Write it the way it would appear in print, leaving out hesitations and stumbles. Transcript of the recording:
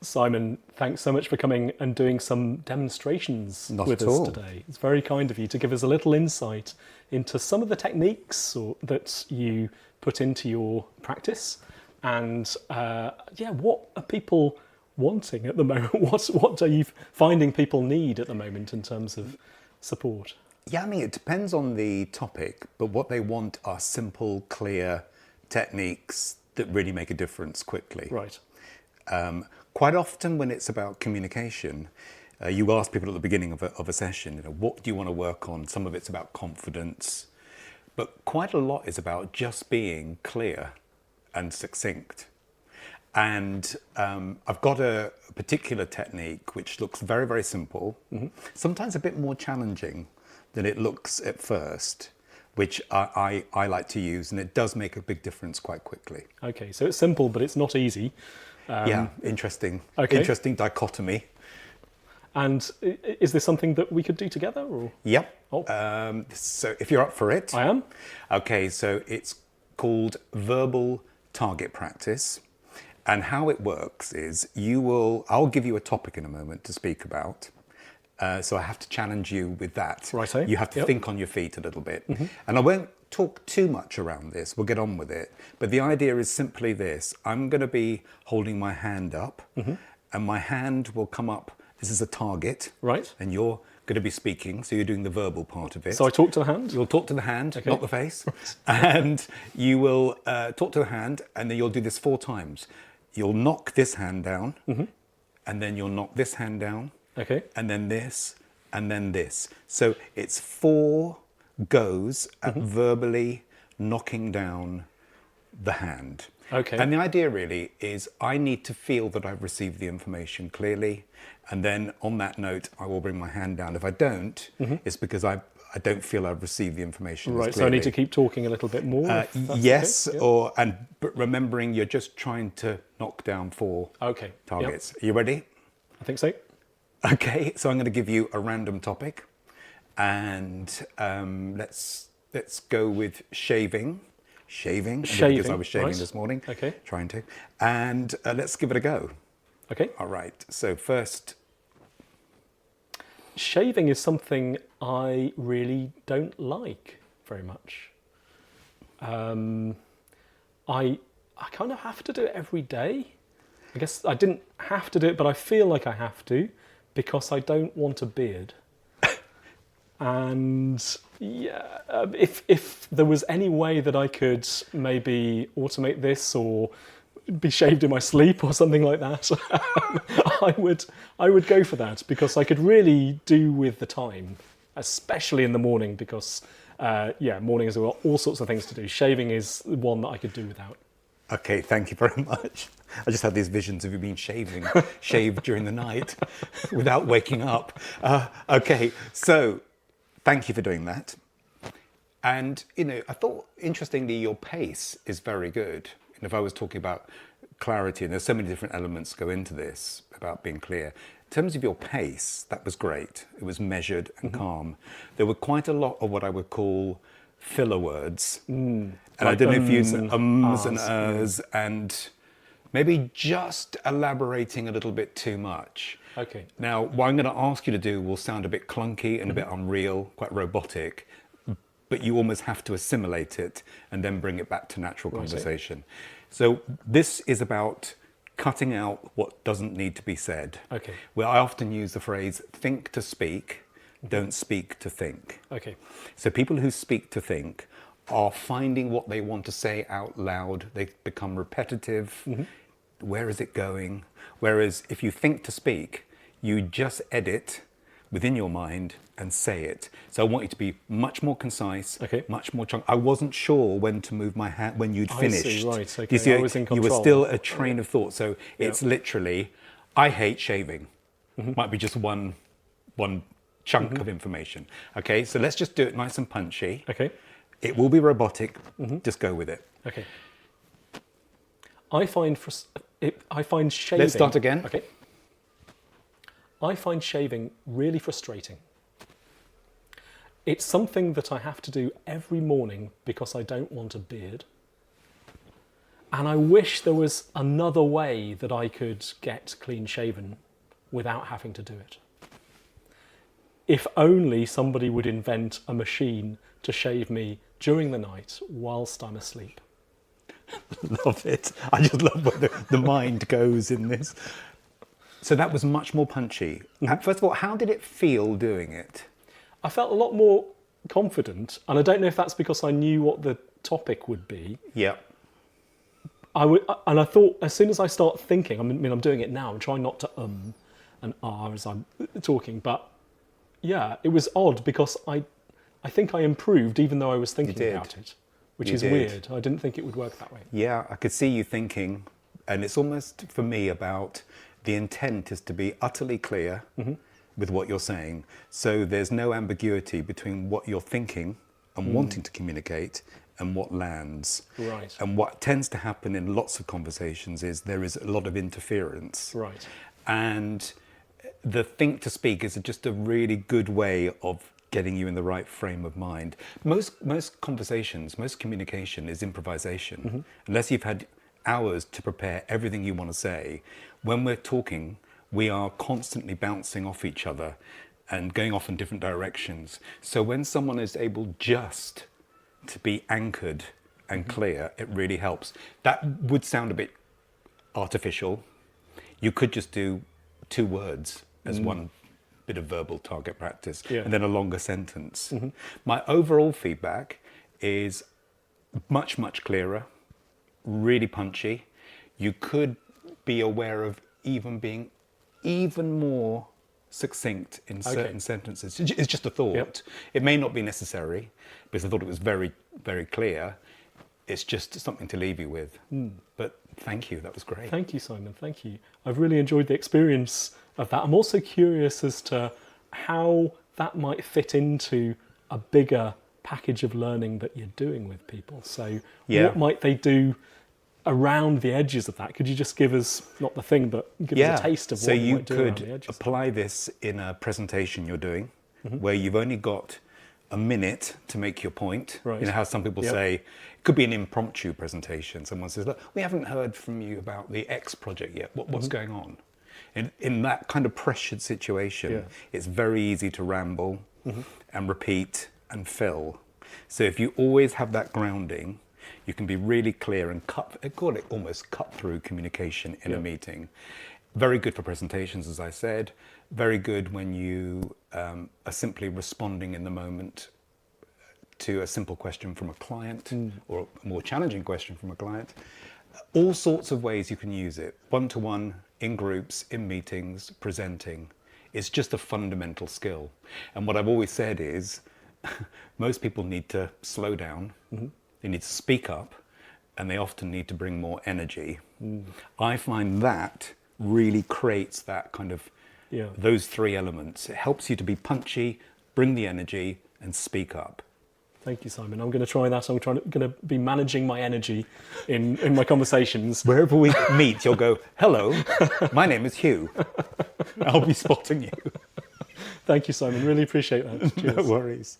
Simon, thanks so much for coming and doing some demonstrations Not with at us all. today. It's very kind of you to give us a little insight into some of the techniques that you put into your practice, and what are people wanting at the moment? What are you finding people need at the moment in terms of support? Yeah, I mean, it depends on the topic, but what they want are simple, clear techniques that really make a difference quickly. Right. Quite often when it's about communication, you ask people at the beginning of a session, what do you want to work on? Some of it's about confidence, but quite a lot is about just being clear and succinct. And I've got a particular technique which looks very, very simple, sometimes a bit more challenging than it looks at first, which I like to use, and it does make a big difference quite quickly. Okay, so it's simple, but it's not easy. Yeah, interesting. Okay. Interesting dichotomy. And is this something that we could do together? Or? Yep. Oh. So if you're up for it. I am. Okay, so it's called verbal target practice. And how it works is I'll give you a topic in a moment to speak about. So I have to challenge you with that. Righto. You have to think on your feet a little bit. And I won't talk too much around this. We'll get on with it. But the idea is simply this. I'm going to be holding my hand up, and my hand will come up. This is a target. Right. And you're going to be speaking, so you're doing the verbal part of it. So I talk to the hand? You'll talk to the hand, Okay. not the face. And you will talk to the hand, and then you'll do this 4 times. You'll knock this hand down, and then you'll knock this hand down, Okay. and then this, and then this. So it's 4 goes at verbally knocking down the hand. Okay. And the idea really is I need to feel that I've received the information clearly, and then on that note, I will bring my hand down. If I don't, it's because I don't feel I've received the information as Right, so I clearly. need to keep talking a little bit more? if that's Yes, okay? Yeah. but remembering you're just trying to knock down 4 Okay. targets. Are you ready? Yep. I think so. Okay, so I'm going to give you a random topic, and let's go with shaving. Shaving, because I was shaving right. this morning. Okay. Trying to, and let's give it a go. Okay. All right. So first, Shaving is something I really don't like very much. I kind of have to do it every day. I guess I didn't have to do it, but I feel like I have to because I don't want a beard. And yeah, if there was any way that I could maybe automate this or be shaved in my sleep or something like that, I would go for that because I could really do with the time, especially in the morning because mornings have got all sorts of things to do. Shaving is one that I could do without. okay, thank you very much. I just had these visions of you being shaved during the night without waking up. Okay, so thank you for doing that. And, I thought, interestingly, your pace is very good. And if I was talking about clarity, and there's so many different elements go into this about being clear. In terms of your pace, that was great. It was measured and calm. There were quite a lot of what I would call filler words. And I don't know if you said ums and ers, and maybe just elaborating a little bit too much. Okay. Now, what I'm going to ask you to do will sound a bit clunky and a bit unreal, quite robotic, but you almost have to assimilate it and then bring it back to natural conversation. So this is about cutting out what doesn't need to be said. Okay. Well, I often use the phrase, think to speak, don't speak to think. Okay. So people who speak to think are finding what they want to say out loud. They become repetitive. Where is it going? Whereas if you think to speak, you just edit within your mind and say it. So I want you to be much more concise, much more chunk. I wasn't sure when to move my hand when you'd finished. I see, right, okay. You see, I was in you were control. still a train of thought. So it's literally, I hate shaving. Might be just one chunk of information. Okay, so let's just do it nice and punchy. Okay. It will be robotic. Just go with it. Okay. I find shaving... Let's start again. Okay. I find shaving really frustrating. It's something that I have to do every morning because I don't want a beard. And I wish there was another way that I could get clean shaven without having to do it. If only somebody would invent a machine to shave me during the night whilst I'm asleep. Love it. I just love where the mind goes in this. So that was much more punchy. First of all, how did it feel doing it? I felt a lot more confident, and I don't know if that's because I knew what the topic would be. Yeah. And I thought, as soon as I start thinking, I'm doing it now, I'm trying not to and as I'm talking, but yeah, it was odd because I think I improved even though I was thinking about it, which is weird. I didn't think it would work that way. Yeah, I could see you thinking, and it's almost for me about the intent is to be utterly clear with what you're saying. So there's no ambiguity between what you're thinking and wanting to communicate and what lands. Right. And what tends to happen in lots of conversations is there is a lot of interference. Right. And the think to speak is just a really good way of getting you in the right frame of mind. Most conversations, most communication is improvisation. Unless you've had hours to prepare everything you want to say, when we're talking, we are constantly bouncing off each other and going off in different directions. So when someone is able just to be anchored and clear, it really helps. That would sound a bit artificial. You could just do 2 words as one bit of verbal target practice, and then a longer sentence. My overall feedback is much, much clearer, really punchy. You could be aware of even being even more succinct in certain sentences. It's just a thought. It may not be necessary because I thought it was very, very clear. It's just something to leave you with. But thank you, that was great. Thank you, Simon, thank you. I've really enjoyed the experience of that. I'm also curious as to how that might fit into a bigger package of learning that you're doing with people. So what might they do around the edges of that? Could you just give us, not the thing, but give us a taste of what you might do around the edges? So you could apply this in a presentation you're doing where you've only got a minute to make your point. Right. You know how some people say, it could be an impromptu presentation. Someone says, look, we haven't heard from you about the X project yet. What's going on? In that kind of pressured situation, it's very easy to ramble and repeat and fill. So if you always have that grounding, you can be really clear and almost cut through communication in a meeting. Very good for presentations, as I said. Very good when you are simply responding in the moment to a simple question from a client or a more challenging question from a client. All sorts of ways you can use it. One-to-one, in groups, in meetings, presenting. It's just a fundamental skill. And what I've always said is most people need to slow down. They need to speak up, and they often need to bring more energy. I find that really creates that kind of, those 3 elements. It helps you to be punchy, bring the energy, and speak up. Thank you, Simon. I'm going to try that. I'm going to be managing my energy in my conversations. Wherever we meet, you'll go, hello, my name is Hugh. I'll be spotting you. Thank you, Simon. Really appreciate that. Cheers. No worries.